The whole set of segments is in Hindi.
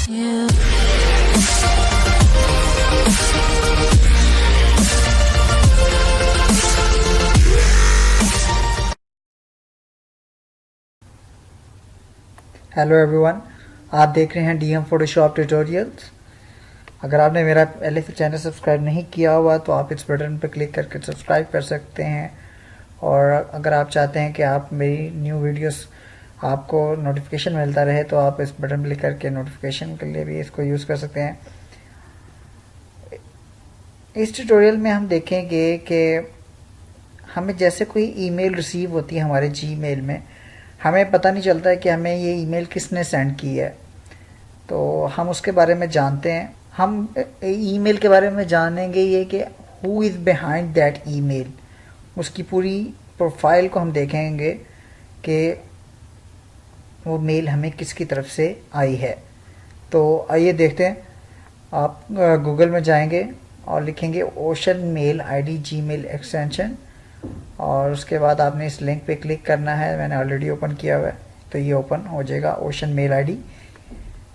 हेलो एवरीवन, आप देख रहे हैं डीएम फोटोशॉप ट्यूटोरियल्स। अगर आपने मेरा पहले से चैनल सब्सक्राइब नहीं किया हुआ तो आप इस बटन पर क्लिक करके सब्सक्राइब कर सकते हैं। और अगर आप चाहते हैं कि आप मेरी न्यू वीडियोस आपको नोटिफिकेशन मिलता रहे तो आप इस बटन पर क्लिक करके नोटिफिकेशन के लिए भी इसको यूज़ कर सकते हैं। इस ट्यूटोरियल में हम देखेंगे कि हमें जैसे कोई ईमेल रिसीव होती है हमारे जीमेल में, हमें पता नहीं चलता है कि हमें ये ईमेल किसने सेंड की है, तो हम उसके बारे में जानते हैं। हम ईमेल के बारे में जानेंगे ये कि who is behind that email, उसकी पूरी प्रोफाइल को हम देखेंगे कि वो मेल हमें किसकी तरफ से आई है। तो आइए देखते हैं। आप गूगल में जाएंगे और लिखेंगे ocean mail ID Gmail extension, और उसके बाद आपने इस लिंक पे क्लिक करना है। मैंने ऑलरेडी ओपन किया हुआ है तो ये ओपन हो जाएगा ओशन मेल आईडी।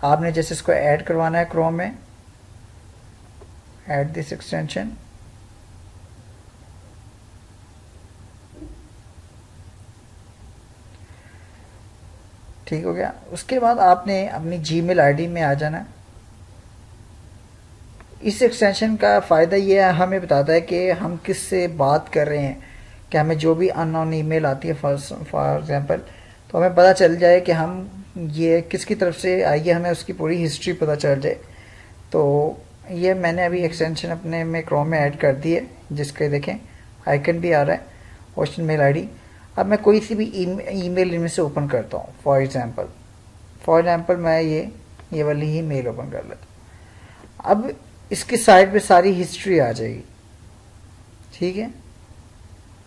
आपने जैसे इसको ऐड करवाना है क्रोम में, ऐड दिस एक्सटेंशन। ठीक हो गया। उसके बाद आपने अपनी जीमेल आईडी में आ जाना। इस एक्सटेंशन का फ़ायदा ये है, हमें बताता है कि हम किससे बात कर रहे हैं, कि हमें जो भी अननोन ईमेल आती है फॉर एग्जांपल, तो हमें पता चल जाए कि हम ये किसकी तरफ से आई है, हमें उसकी पूरी हिस्ट्री पता चल जाए। तो ये मैंने अभी एक्सटेंशन अपने में क्रोम में ऐड कर दी है, जिसके देखें आइकन भी आ रहा है ओशन मेल आईडी। अब मैं कोई सी भी ईमेल इनमें से ओपन करता हूँ। फॉर एग्जांपल मैं ये वाली ही मेल ओपन कर लेता हूँ। अब इसकी साइड पे सारी हिस्ट्री आ जाएगी। ठीक है,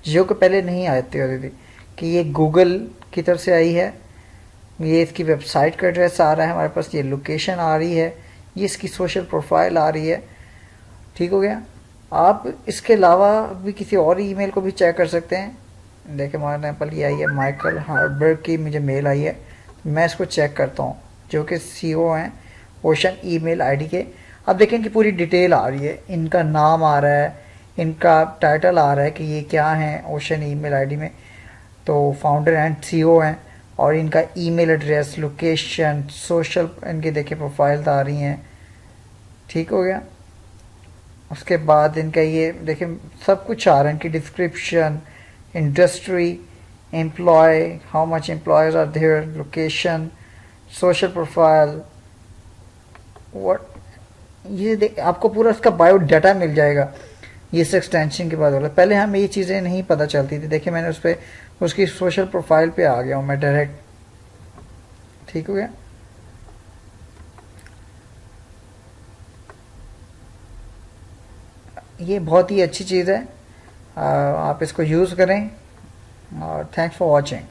जो कि पहले नहीं आती होती थी, कि ये गूगल की तरफ से आई है, ये इसकी वेबसाइट का एड्रेस आ रहा है हमारे पास, ये लोकेशन आ रही है, ये इसकी सोशल प्रोफाइल आ रही है। ठीक हो गया। आप इसके अलावा भी किसी और ईमेल को भी चेक कर सकते हैं। देखिए हमारा एग्जाम्पल ये आई है, माइकल हार्बर्ग की मुझे मेल आई है। मैं इसको चेक करता हूँ, जो कि सीईओ हैं ओशन ईमेल आईडी के। अब देखें कि पूरी डिटेल आ रही है, इनका नाम आ रहा है, इनका टाइटल आ रहा है कि ये क्या है ओशन ईमेल आईडी में, तो फाउंडर एंड सीईओ हैं, और इनका ईमेल एड्रेस, लोकेशन, सोशल, इनकी देखिए प्रोफाइल्स आ रही हैं। ठीक हो गया। उसके बाद इनका ये देखिए सब कुछ आ रहा है, इनकी description, industry, employ, how much employees are there, location, social profile, what, ये आपको पूरा इसका बायोडाटा मिल जाएगा ये इस एक्सटेंशन के बाद वाला। पहले हमें ये चीज़ें नहीं पता चलती थी। देखिए मैंने उस पर उसकी सोशल प्रोफाइल पे आ गया हूँ मैं डायरेक्ट। ठीक हो गया। ये बहुत ही अच्छी चीज़ है, आप इसको यूज़ करें, और थैंक्स फॉर वॉचिंग।